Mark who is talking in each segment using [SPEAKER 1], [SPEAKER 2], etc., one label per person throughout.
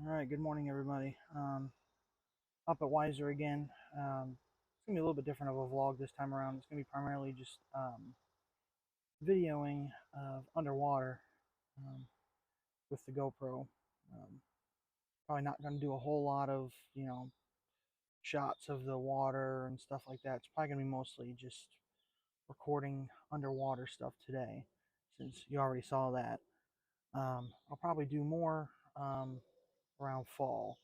[SPEAKER 1] All right, good morning, everybody. Up at Weiser again. It's gonna be a little bit different of a vlog this time around. It's gonna be primarily just videoing of underwater um, with the GoPro. Um, Probably not gonna do a whole lot of shots of the water and stuff like that. It's probably gonna be mostly just recording underwater stuff today, since you already saw that. I'll probably do more around fall,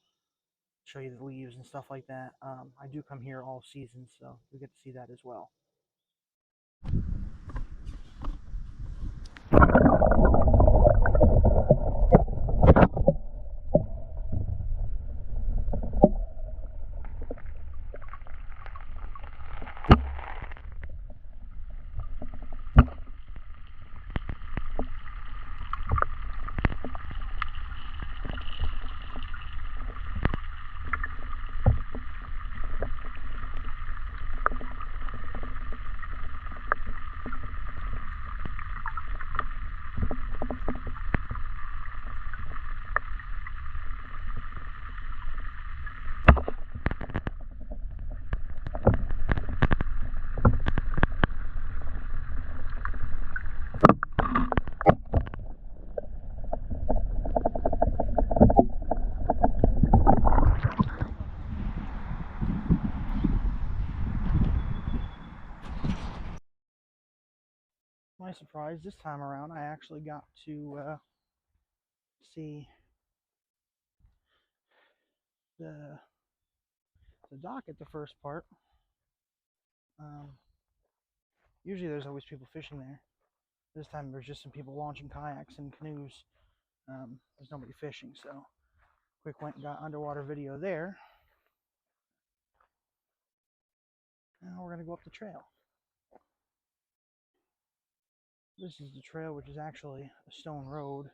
[SPEAKER 1] show you the leaves and stuff like that. I do come here all season, so we get to see that as well. My surprise, this time around, I actually got to see the dock at the first part. Um, Usually there's always people fishing there. This time there's just some people launching kayaks and canoes. There's nobody fishing, so quick went and got underwater video there. Now we're gonna go up the trail. This is the trail, which is actually a stone road.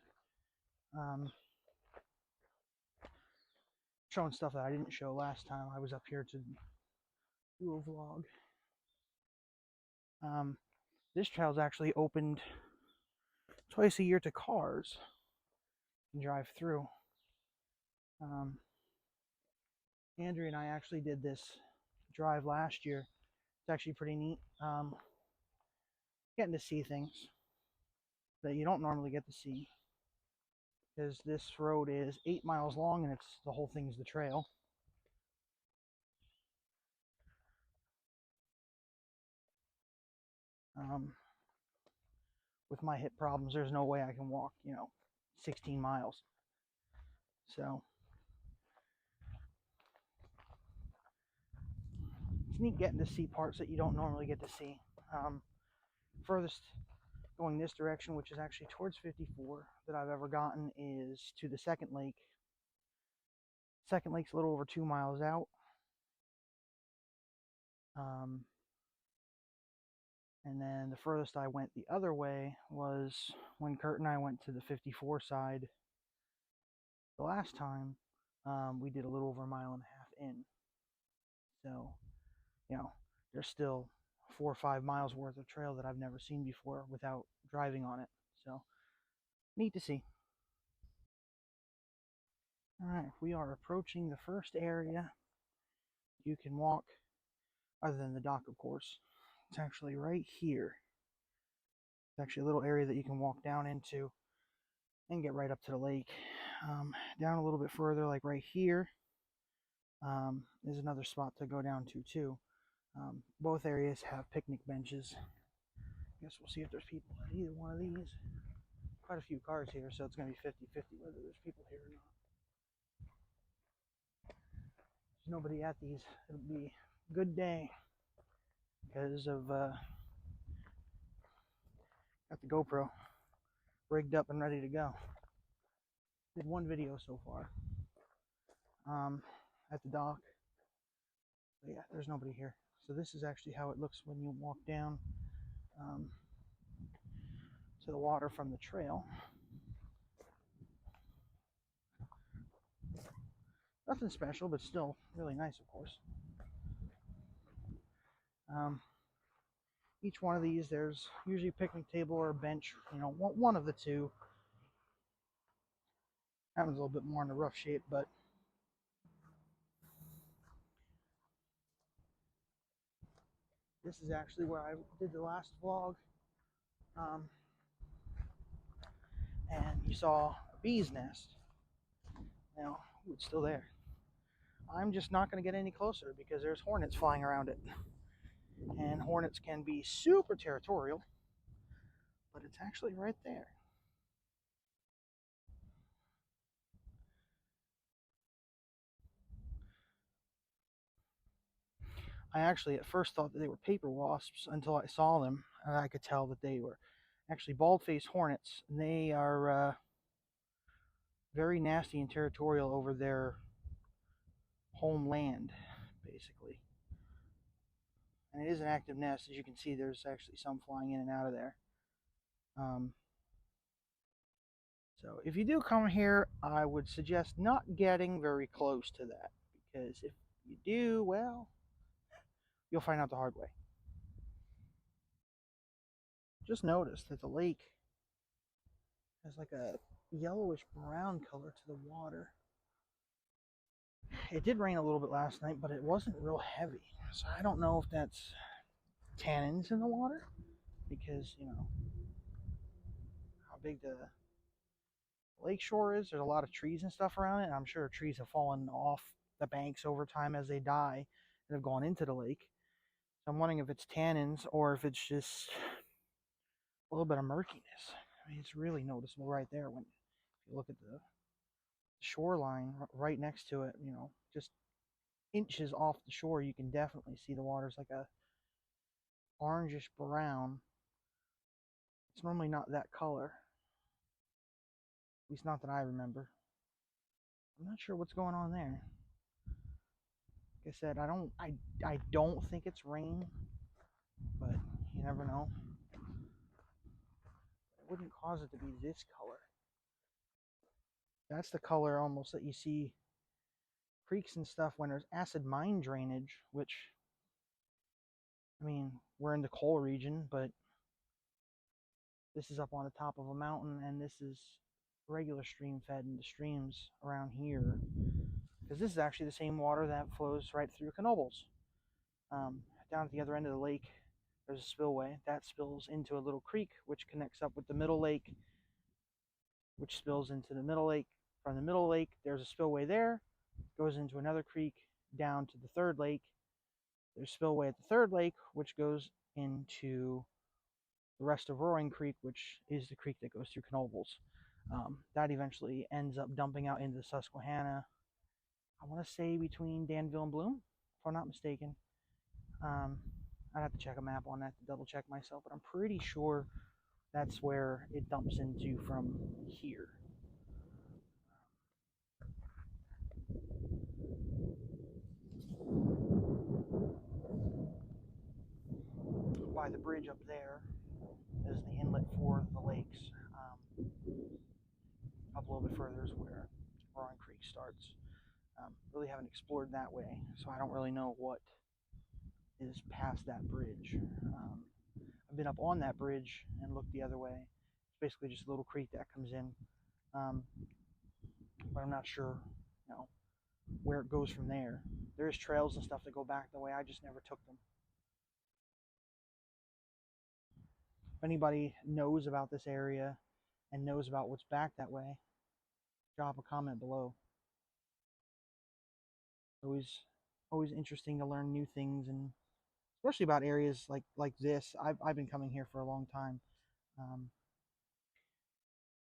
[SPEAKER 1] Showing stuff that I didn't show last time I was up here to do a vlog. This trail is actually opened twice a year to cars and drive through. Andrew and I actually did this drive last year. It's actually pretty neat. Getting to see things that you don't normally get to see, because this road is 8 miles long and it's the whole thing is the trail. With my hip problems, there's no way I can walk 16 miles. So it's neat getting to see parts that you don't normally get to see. Furthest going this direction, which is actually towards 54, that I've ever gotten is to the second lake. Second lake's a little over 2 miles out. And then the furthest I went the other way was when Kurt and I went to the 54 side the last time. We did a little over a mile and a half in. So, there's still 4 or 5 miles worth of trail that I've never seen before without driving on it. So, neat to see. All right, we are approaching the first area you can walk, other than the dock, of course. It's actually right here. It's actually a little area that you can walk down into and get right up to the lake. Down a little bit further, like right here, is another spot to go down to too. Both areas have picnic benches. I guess we'll see if there's people at either one of these. Quite a few cars here, so it's going to be 50-50 whether there's people here or not. There's nobody at these. It'll be a good day because of got the GoPro rigged up and ready to go. Did one video so far at the dock. But yeah, there's nobody here. So this is actually how it looks when you walk down to the water from the trail. Nothing special, but still really nice, of course. Each one of these, there's usually a picnic table or a bench, one of the two. That one's a little bit more in the rough shape, but this is actually where I did the last vlog. Um, and you saw a bee's nest. Now, it's still there. I'm just not going to get any closer because there's hornets flying around it. And hornets can be super territorial, but it's actually right there. I actually at first thought that they were paper wasps until I saw them, and I could tell that they were actually bald-faced hornets. And they are very nasty and territorial over their homeland, basically. And it is an active nest. As you can see, there's actually some flying in and out of there. So if you do come here, I would suggest not getting very close to that, because if you do, well, you'll find out the hard way. Just notice that the lake has like a yellowish brown color to the water. It did rain a little bit last night, but it wasn't real heavy. So I don't know if that's tannins in the water, because, you know, how big the lake shore is. There's a lot of trees and stuff around it, and I'm sure trees have fallen off the banks over time as they die and have gone into the lake. So I'm wondering if it's tannins or if it's just a little bit of murkiness. I mean, it's really noticeable right there when if you look at the shoreline right next to it, you know, just inches off the shore, you can definitely see the water's like a orangish brown. It's normally not that color, at least not that I remember. I'm not sure what's going on there. Like I said, I don't think it's rain, but you never know. It wouldn't cause it to be this color. That's the color almost that you see creeks and stuff when there's acid mine drainage, which, I mean, we're in the coal region, but this is up on the top of a mountain, and this is regular stream fed into streams around here, because this is actually the same water that flows right through Knoebels. Down at the other end of the lake, there's a spillway that spills into a little creek, which connects up with the middle lake, which spills into the middle lake. From the middle lake, there's a spillway there, goes into another creek down to the third lake. There's a spillway at the third lake, which goes into the rest of Roaring Creek, which is the creek that goes through Knoebels. That eventually ends up dumping out into the Susquehanna. I want to say between Danville and Bloom, if I'm not mistaken. I'd have to check a map on that to double check myself, but I'm pretty sure that's where it dumps into from here. By the bridge up there is the inlet for the lakes. Up a little bit further is where Roaring Creek starts. Really haven't explored that way, so I don't really know what is past that bridge. I've been up on that bridge and looked the other way. It's basically just a little creek that comes in, but I'm not sure, you know, where it goes from there. There's trails and stuff that go back the way. I just never took them. If anybody knows about this area and knows about what's back that way, drop a comment below. Always interesting to learn new things, and especially about areas like this. I've been coming here for a long time.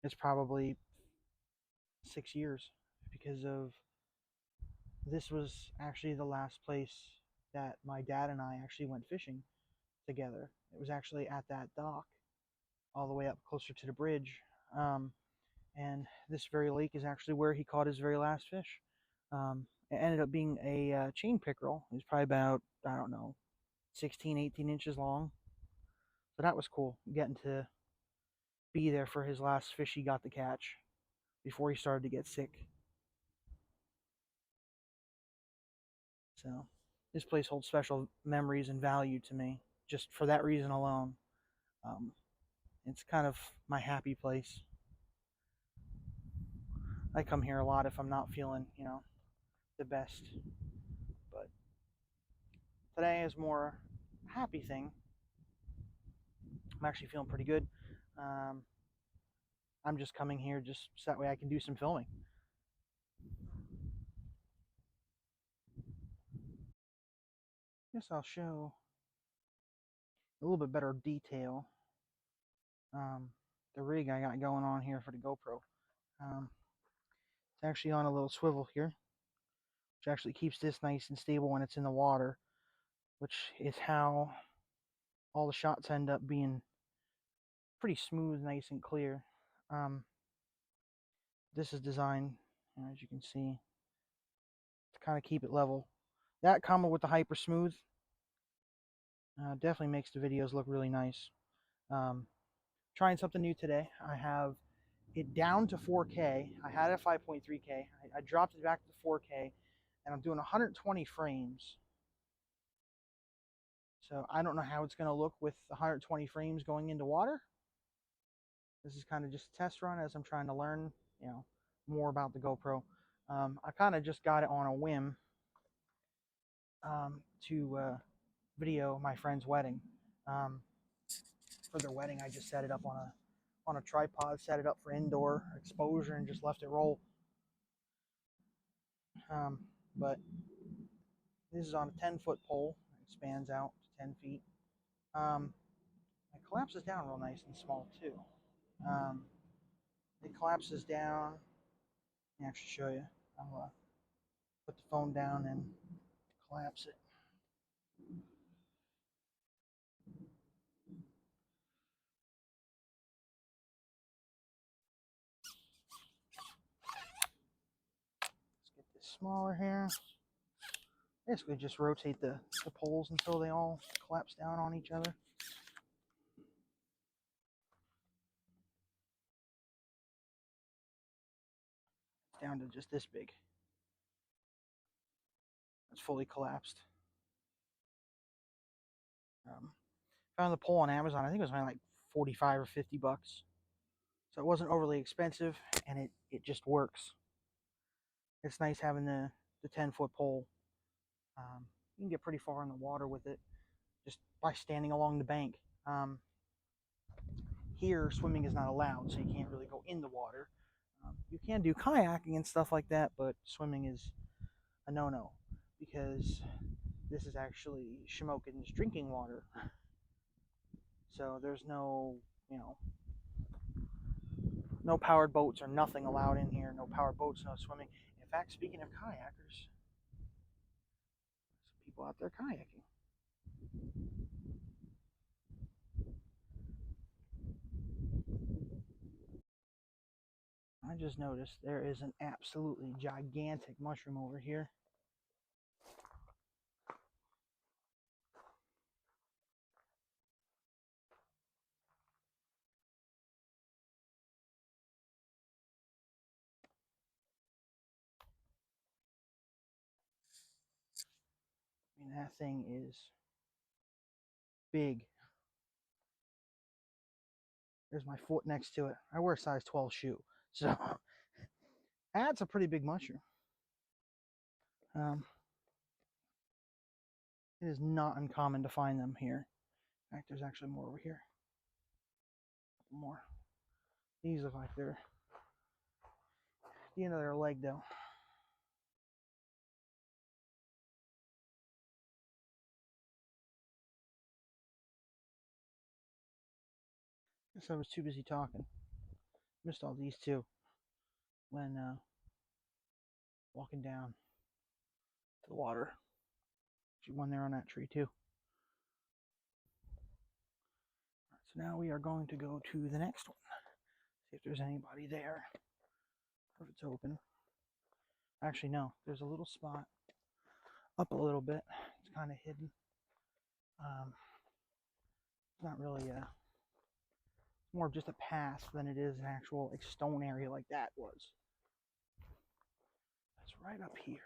[SPEAKER 1] It's probably 6 years, because of this was actually the last place that my dad and I actually went fishing together. It was actually at that dock, all the way up closer to the bridge. And this very lake is actually where he caught his very last fish. It ended up being a chain pickerel. It was probably about, I don't know, 16, 18 inches long. So that was cool, getting to be there for his last fish he got to catch before he started to get sick. So this place holds special memories and value to me, just for that reason alone. It's kind of my happy place. I come here a lot if I'm not feeling, the best. But today is more a happy thing. I'm actually feeling pretty good. Um, I'm just coming here just so that way I can do some filming. Guess I'll show a little bit better detail. The rig I got going on here for the GoPro. It's actually on a little swivel here, which actually keeps this nice and stable when it's in the water, which is how all the shots end up being pretty smooth, nice and clear. This is designed, as you can see, to kind of keep it level. That combo with the hyper smooth definitely makes the videos look really nice. Um, Trying something new today. I have it down to 4K. I had it at 5.3K. I dropped it back to 4K, and I'm doing 120 frames. So I don't know how it's going to look with 120 frames going into water. This is kind of just a test run as I'm trying to learn, more about the GoPro. I kind of just got it on a whim to video my friend's wedding. For their wedding, I just set it up on a tripod, set it up for indoor exposure, and just left it roll. But this is on a 10-foot pole. It spans out to 10 feet. It collapses down real nice and small too. It collapses down. Let me actually show you. I'll put the phone down and collapse it. Let's get this smaller here. Basically just rotate the poles until they all collapse down on each other. It's down to just this big. It's fully collapsed. Found the pole on Amazon. I think it was only like 45 or 50 bucks. So it wasn't overly expensive, and it just works. It's nice having the 10-foot pole. You can get pretty far in the water with it just by standing along the bank. Here, swimming is not allowed, so you can't really go in the water. You can do kayaking and stuff like that, but swimming is a no-no because this is actually Shamokin's drinking water. So there's no, no powered boats or nothing allowed in here. No powered boats, no swimming. In fact, speaking of kayakers, some people out there kayaking. I just noticed there is an absolutely gigantic mushroom over here. I mean, that thing is big. There's my foot next to it. I wear a size 12 shoe, so that's a pretty big mushroom. It is not uncommon to find them here. In fact, there's actually more over here. A couple more. These look like they're the end of their leg, though. Guess I was too busy talking. Missed all these too when walking down to the water. There's one there on that tree too. Right, so now we are going to go to the next one. See if there's anybody there. Or if it's open. Actually, no. There's a little spot up a little bit. It's kind of hidden. It's not really more of just a path than it is an actual like stone area like that was. It's right up here.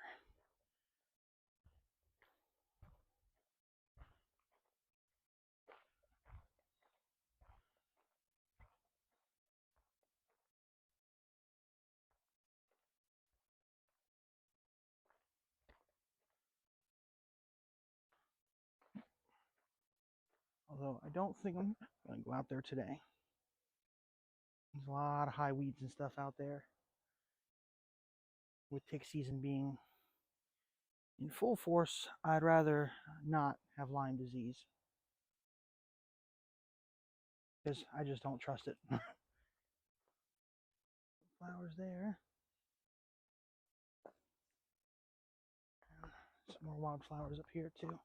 [SPEAKER 1] Although I don't think I'm going to go out there today. There's a lot of high weeds and stuff out there. With tick season being in full force, I'd rather not have Lyme disease. Because I just don't trust it. Flowers there. And some more wildflowers up here too.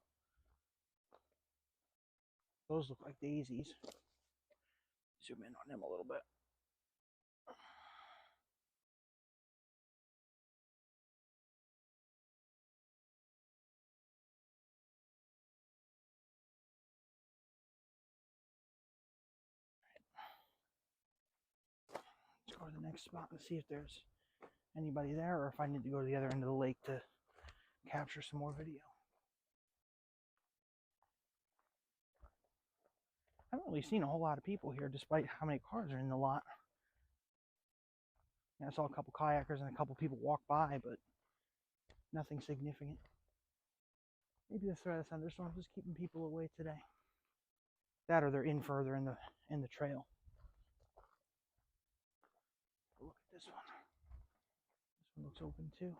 [SPEAKER 1] Those look like daisies. Zoom in on them a little bit. Let's go to the next spot and see if there's anybody there, or if I need to go to the other end of the lake to capture some more video. I haven't really seen a whole lot of people here, despite how many cars are in the lot. I saw a couple kayakers and a couple people walk by, but nothing significant. Maybe the threat of thunderstorms is keeping people away today. That, or they're in further in the trail. Look at this one. This one looks open too.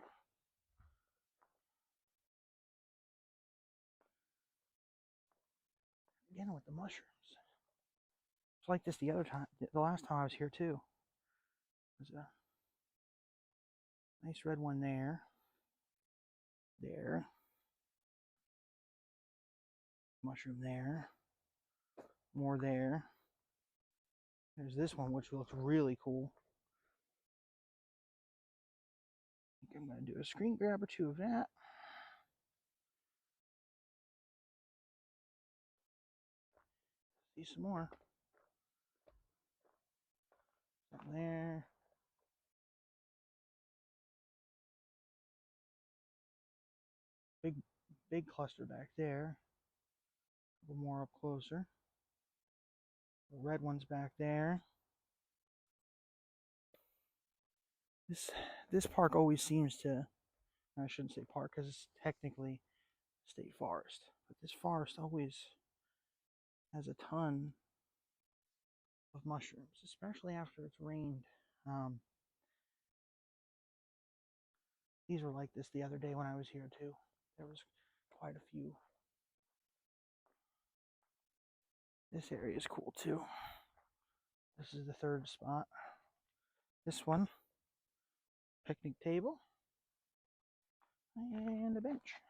[SPEAKER 1] Again with the mushrooms. It's like this the last time I was here too. There's a nice red one there. There. Mushroom there. More there. There's this one, which looks really cool. I think I'm going to do a screen grab or two of that. See some more. Something there. Big cluster back there. A little more up closer. The red one's back there. This park always seems to, I shouldn't say park because it's technically state forest, but this forest always has a ton of mushrooms, especially after it's rained. These were like this the other day when I was here too. There was quite a few. This area is cool too. This is the third spot. This one, picnic table and a bench.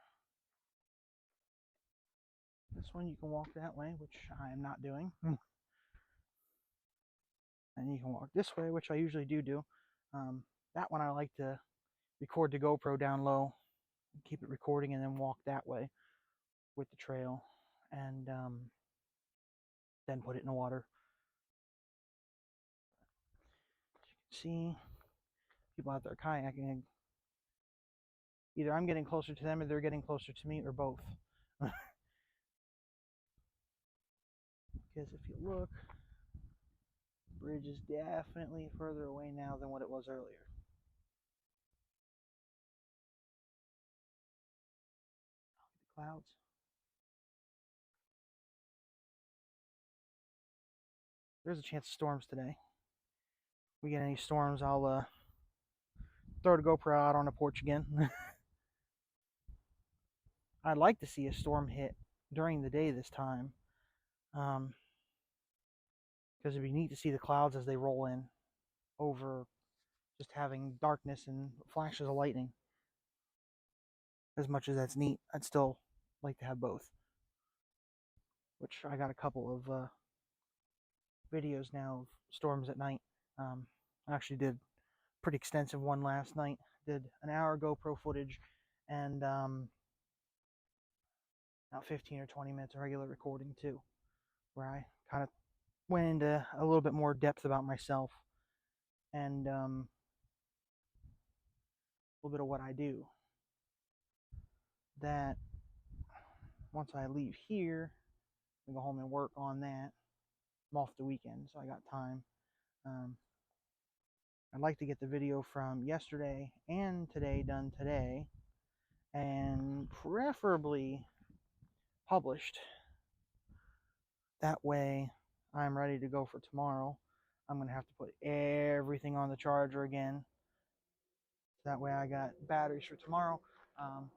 [SPEAKER 1] This one you can walk that way, which I am not doing. And you can walk this way, which I usually do. That one I like to record the GoPro down low, keep it recording, and then walk that way with the trail, and then put it in the water. As you can see, people out there kayaking. Either I'm getting closer to them, or they're getting closer to me, or both. Because if you look, the bridge is definitely further away now than what it was earlier. The clouds. There's a chance of storms today. If we get any storms, I'll throw the GoPro out on the porch again. I'd like to see a storm hit during the day this time, because it'd be neat to see the clouds as they roll in over just having darkness and flashes of lightning. As much as that's neat, I'd still like to have both. Which I got a couple of videos now of storms at night. I actually did a pretty extensive one last night. Did an hour GoPro footage and about 15 or 20 minutes of regular recording too, where I kind of went into a little bit more depth about myself and a little bit of what I do. That once I leave here, I go home and work on that. I'm off the weekend, so I got time. I'd like to get the video from yesterday and today done today, and preferably published That way, I'm ready to go for tomorrow. I'm going to have to put everything on the charger again. That way I got batteries for tomorrow. Um,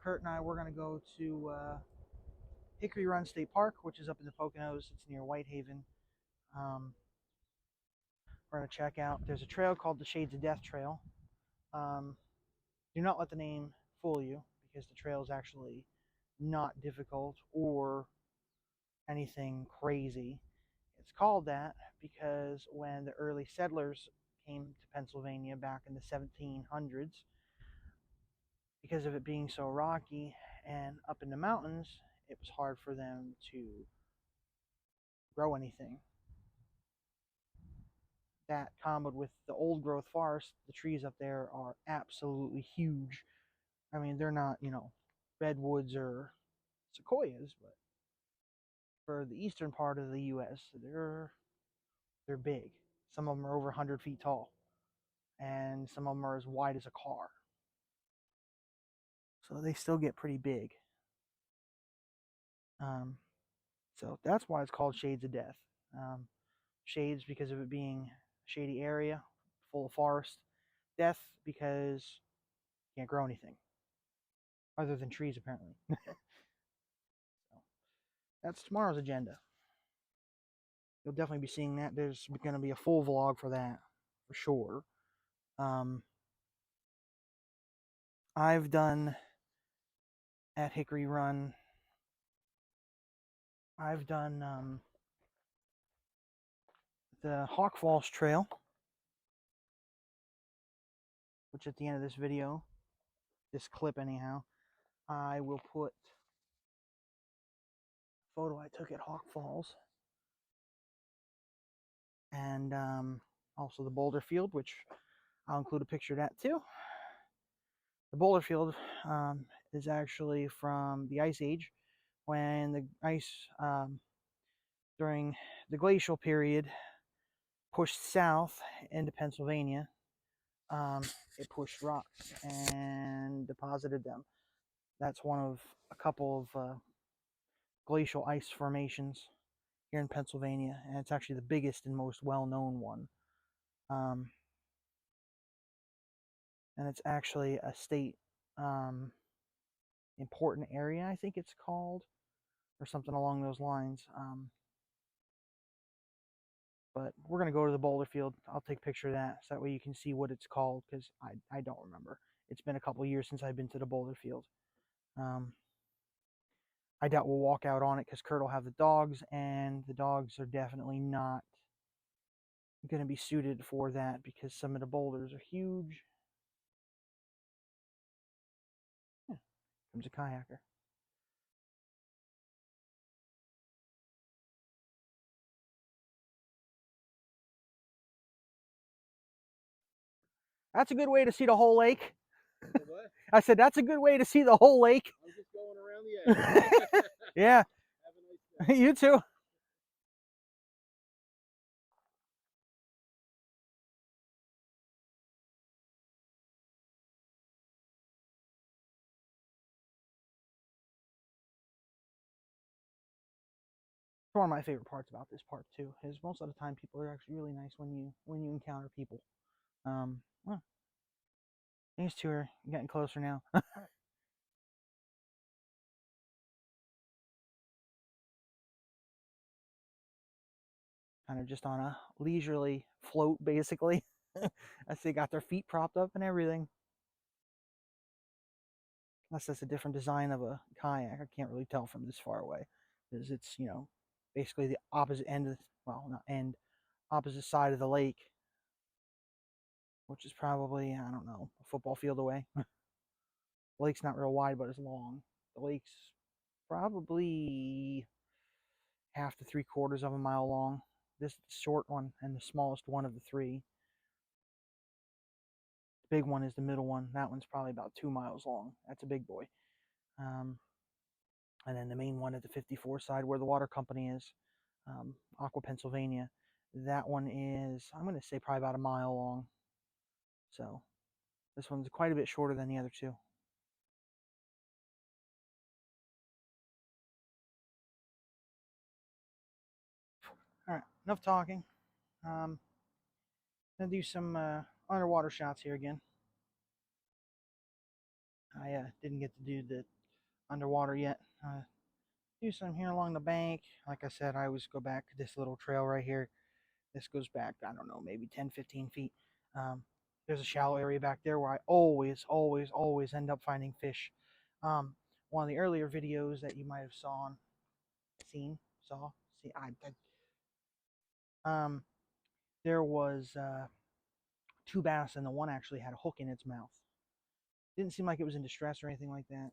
[SPEAKER 1] Kurt and I, we're going to go to Hickory Run State Park, which is up in the Poconos. It's near Whitehaven. Um, we're going to check out, there's a trail called the Shades of Death Trail. Um, do not let the name fool you, because the trail is actually not difficult or anything crazy. It's called that because when the early settlers came to Pennsylvania back in the 1700s, because of it being so rocky and up in the mountains, it was hard for them to grow anything. That combined with the old growth forest, the trees up there are absolutely huge. I mean, they're not, redwoods or sequoias, but for the eastern part of the U.S., they're big. Some of them are over 100 feet tall, and some of them are as wide as a car. So they still get pretty big. Um, so that's why it's called Shades of Death. Shades because of it being a shady area, full of forest. Death because you can't grow anything other than trees, apparently. So that's tomorrow's agenda. You'll definitely be seeing that. There's going to be a full vlog for that, for sure. I've done at Hickory Run. I've done the Hawk Falls Trail, which at the end of this video, this clip anyhow, I will put a photo I took at Hawk Falls, and also the boulder field, which I'll include a picture of that too. The boulder field is actually from the Ice Age, when the ice during the glacial period pushed south into Pennsylvania. It pushed rocks and deposited them. That's one of a couple of glacial ice formations here in Pennsylvania, and it's actually the biggest and most well-known one. And it's actually a state important area, I think it's called, or something along those lines. But we're going to go to the boulder field. I'll take a picture of that so that way you can see what it's called, because I don't remember. It's been a couple of years since I've been to the boulder field. I doubt we'll walk out on it because Kurt will have the dogs, and the dogs are definitely not going to be suited for that because some of the boulders are huge. Yeah, comes a kayaker. That's a good way to see the whole lake. What? I said that's a good way to see the whole lake. I'm just going around the edge. Yeah. Have a nice day. You too. One of my favorite parts about this park too is most of the time people are actually really nice when you encounter people. Well, these two are getting closer now. Kind of just on a leisurely float, basically. As they got their feet propped up and everything. Unless that's a different design of a kayak. I can't really tell from this far away. Because it's, basically the opposite end of, well, not end, opposite side of the lake. Which is probably, I don't know, a football field away. The lake's not real wide, but it's long. The lake's probably half to 3/4 of a mile long. This is the short one and the smallest one of the three. The big one is the middle one. That one's probably about 2 miles long. That's a big boy. And then the main one at the 54 side where the water company is, Aqua, Pennsylvania. That one is, I'm going to say, probably about a mile long. So this one's quite a bit shorter than the other two. enough talking. Gonna do some underwater shots here again. I didn't get to do the underwater yet. Do some here along the bank. Like I said, I always go back to this little trail right here. This goes back, I don't know, maybe 10, 15 feet. There's a shallow area back there where I always, always, always end up finding fish. One of the earlier videos that you might have there was two bass, and the one actually had a hook in its mouth. Didn't seem like it was in distress or anything like that,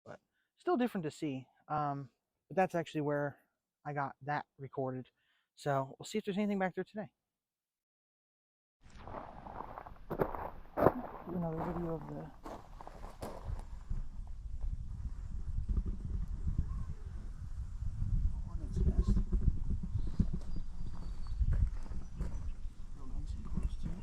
[SPEAKER 1] but still different to see. But that's actually where I got that recorded. So we'll see if there's anything back there today. Another video of the hornet's nest. Real nice and close to it.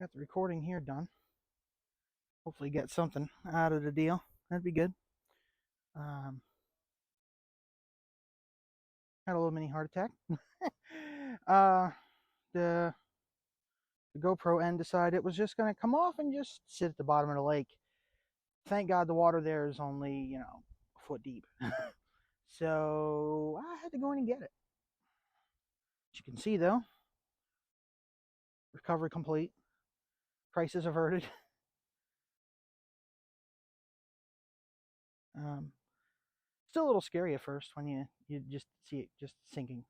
[SPEAKER 1] got the recording here done. Hopefully get something out of the deal. That'd be good. Had a little mini heart attack. uh, the GoPro end decided it was just going to come off and just sit at the bottom of the lake. Thank God the water there is only, a foot deep. So I had to go in and get it. As you can see though, recovery complete, crisis averted. Still a little scary at first when you just see it just sinking.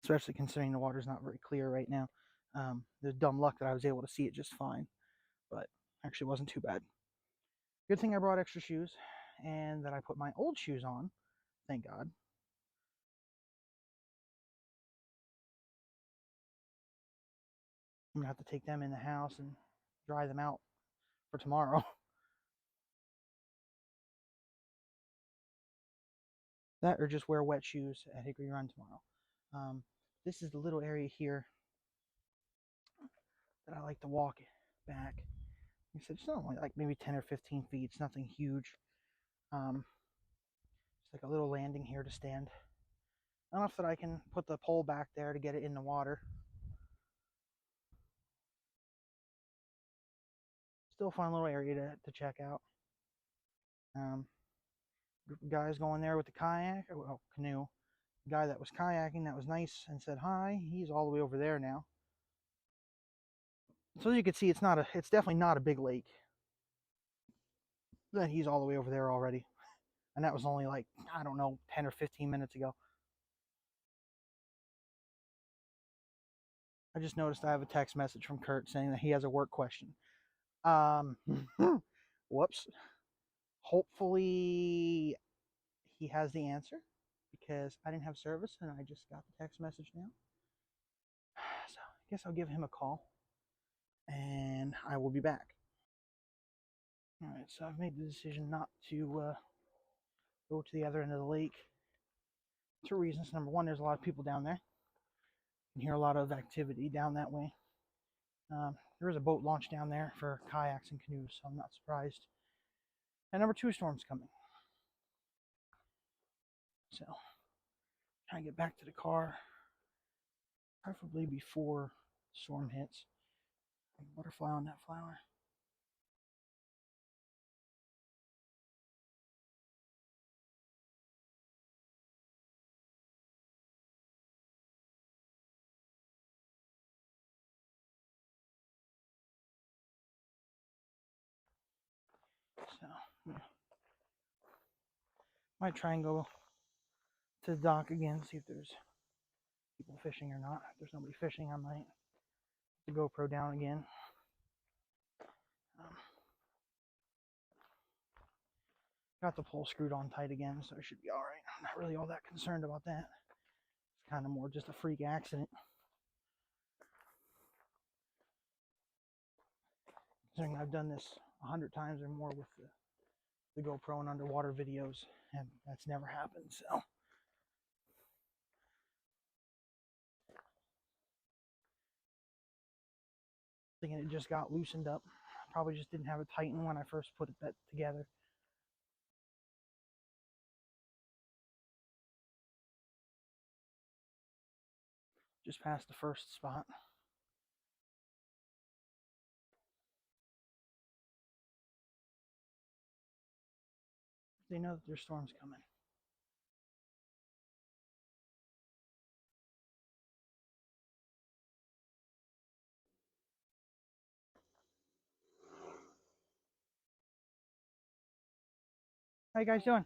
[SPEAKER 1] Especially considering the water's not very clear right now. There's dumb luck that I was able to see it just fine, but actually wasn't too bad. Good thing I brought extra shoes and that I put my old shoes on, thank God. I'm gonna have to take them in the house and dry them out for tomorrow. That or just wear wet shoes at Hickory Run tomorrow. This is the little area here that I like to walk back. Like I said, it's only like maybe 10 or 15 feet. It's nothing huge. It's like a little landing here to stand. Enough that I can put the pole back there to get it in the water. Still a fun little area to check out. Group of guys going there with the kayak, well, canoe. The guy that was kayaking that was nice and said hi, he's all the way over there now. So as you can see, it's definitely not a big lake. Then he's all the way over there already. And that was only like, I don't know, 10 or 15 minutes ago. I just noticed I have a text message from Kurt saying that he has a work question. Whoops. Hopefully he has the answer because I didn't have service and I just got the text message now. So I guess I'll give him a call and I will be back. All right, so I've made the decision not to go to the other end of the lake. 2 reasons. Number one, there's a lot of people down there. You can hear a lot of activity down that way. There is a boat launch down there for kayaks and canoes, so I'm not surprised. And number two, storm's coming. So, trying to get back to the car, preferably before the storm hits. Butterfly on that flower. So, yeah. Might try and go to the dock again, see if there's people fishing or not. If there's nobody fishing, I might put the GoPro down again. Got the pole screwed on tight again, so it should be alright. I'm not really all that concerned about that. It's kind of more just a freak accident. Considering I've done this 100 times or more with the GoPro and underwater videos, and that's never happened, so. Thinking it just got loosened up. Probably just didn't have it tightened when I first put that together. Just past the first spot. They know that there's storms coming. How you guys doing?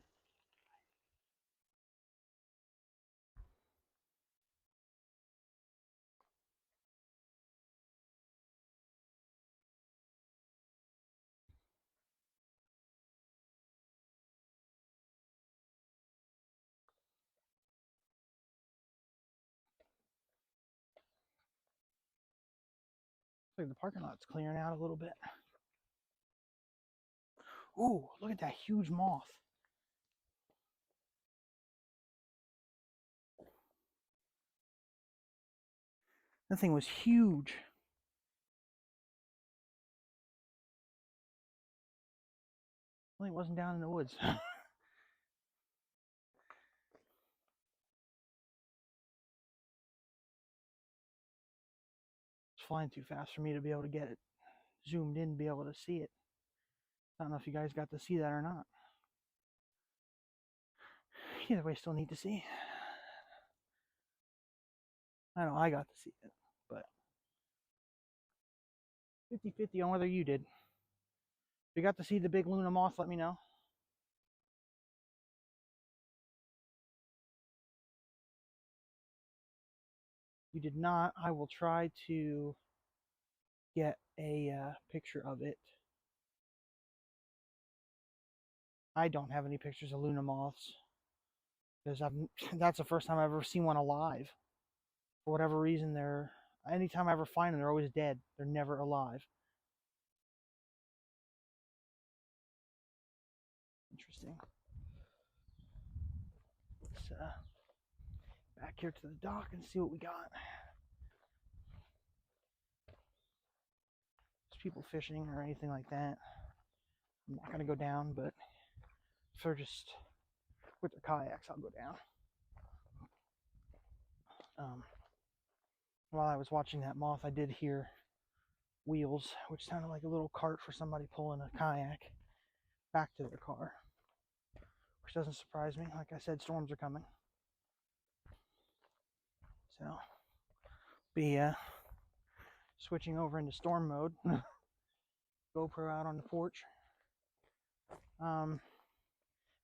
[SPEAKER 1] Looks like the parking lot's clearing out a little bit. Ooh, look at that huge moth. That thing was huge. Well, it wasn't down in the woods. It's flying too fast for me to be able to get it zoomed in, be able to see it. I don't know if you guys got to see that or not. Either way, still need to see. I know I got to see it, but 50-50 on whether you did. If you got to see the big Luna moth, let me know. If you did not, I will try to get a picture of it. I don't have any pictures of Luna moths because that's the first time I've ever seen one alive. For whatever reason, anytime I ever find them, they're always dead. They're never alive. Interesting. Let's back here to the dock and see what we got. There's people fishing or anything like that. I'm not going to go down, but if they're just with their kayaks, I'll go down. While I was watching that moth, I did hear wheels, which sounded like a little cart for somebody pulling a kayak back to their car, which doesn't surprise me. Like I said, storms are coming. So, be switching over into storm mode. GoPro out on the porch. If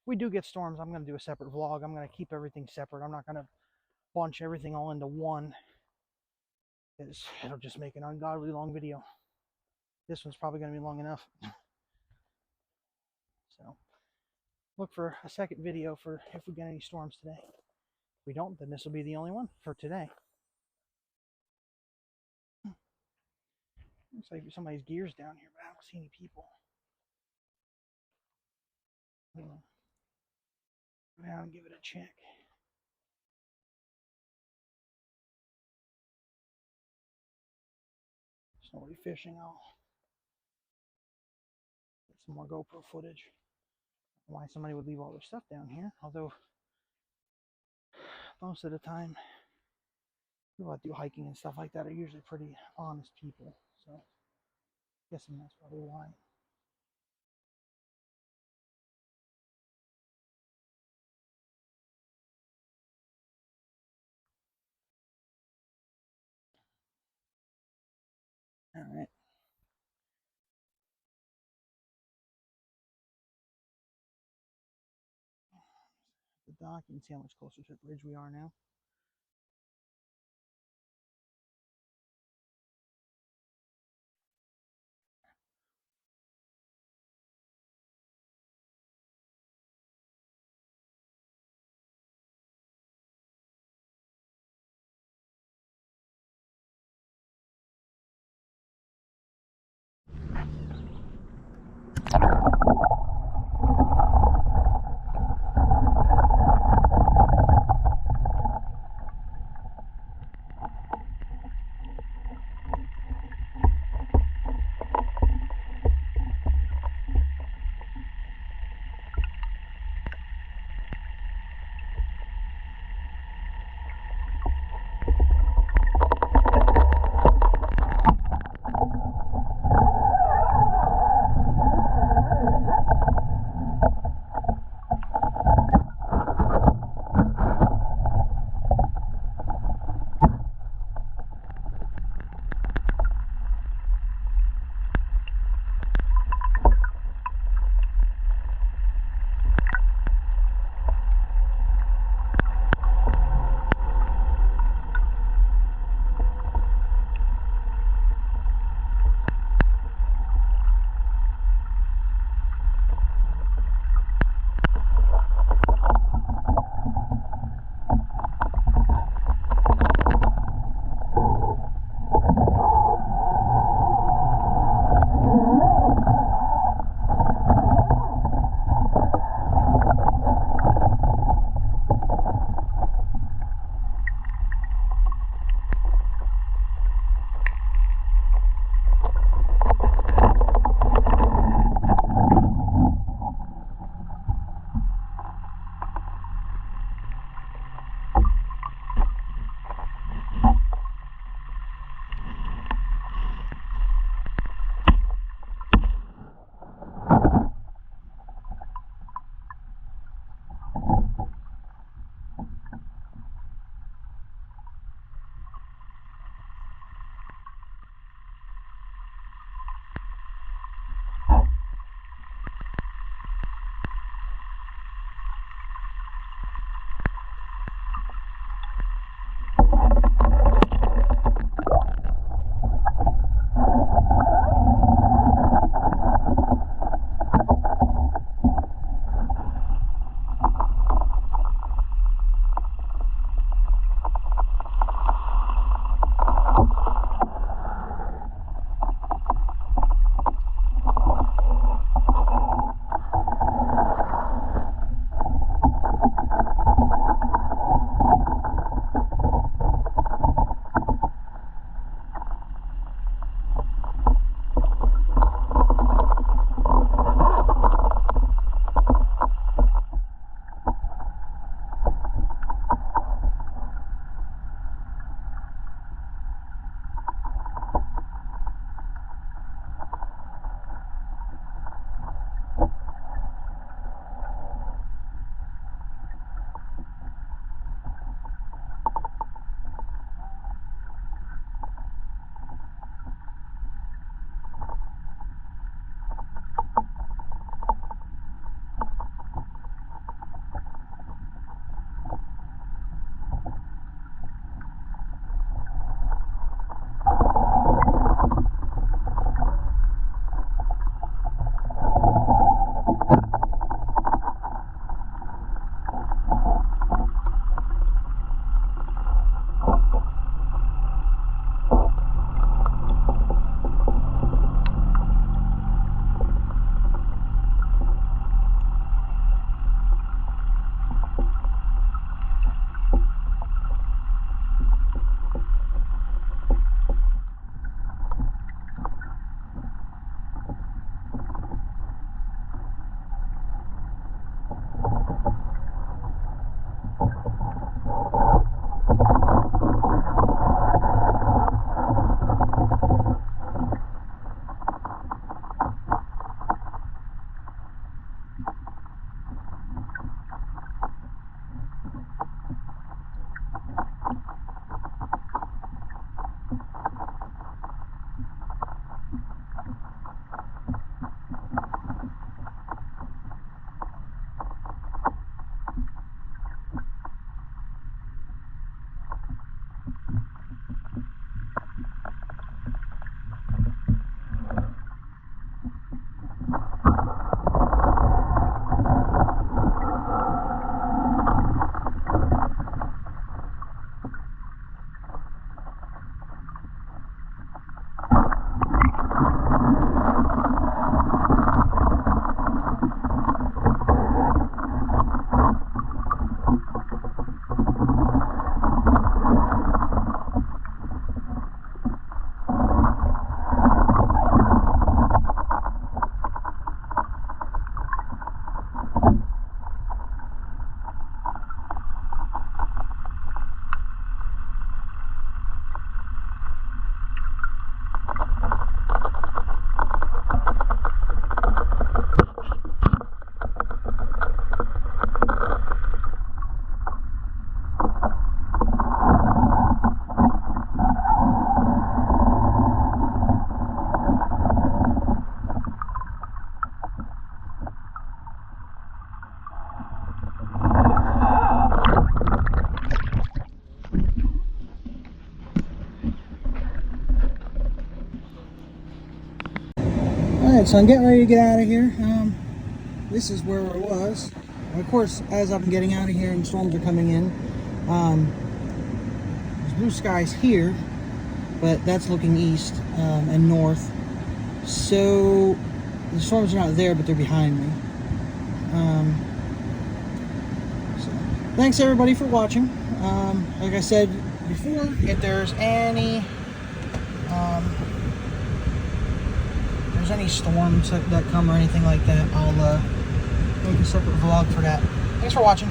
[SPEAKER 1] we do get storms, I'm going to do a separate vlog. I'm going to keep everything separate. I'm not going to bunch everything all into one, because it'll just make an ungodly long video. This one's probably going to be long enough. So, look for a second video for if we get any storms today. If we don't, then this will be the only one for today. Looks like somebody's gear's down here, but I don't see any people. Go down and give it a check. There's nobody fishing. I'll get some more GoPro footage. Why somebody would leave all their stuff down here, although most of the time people that do hiking and stuff like that are usually pretty honest people, so I'm guessing that's probably why. All right. The dock, you can see how much closer to the bridge we are now. Alright, so I'm getting ready to get out of here. This is where I was. Of course, as I'm getting out of here and storms are coming in, there's blue skies here, but that's looking east and north. So the storms are not there, but they're behind me. So thanks everybody for watching. Like I said before, if there's any storms that come or anything like that, I'll make a separate vlog for that. Thanks for watching.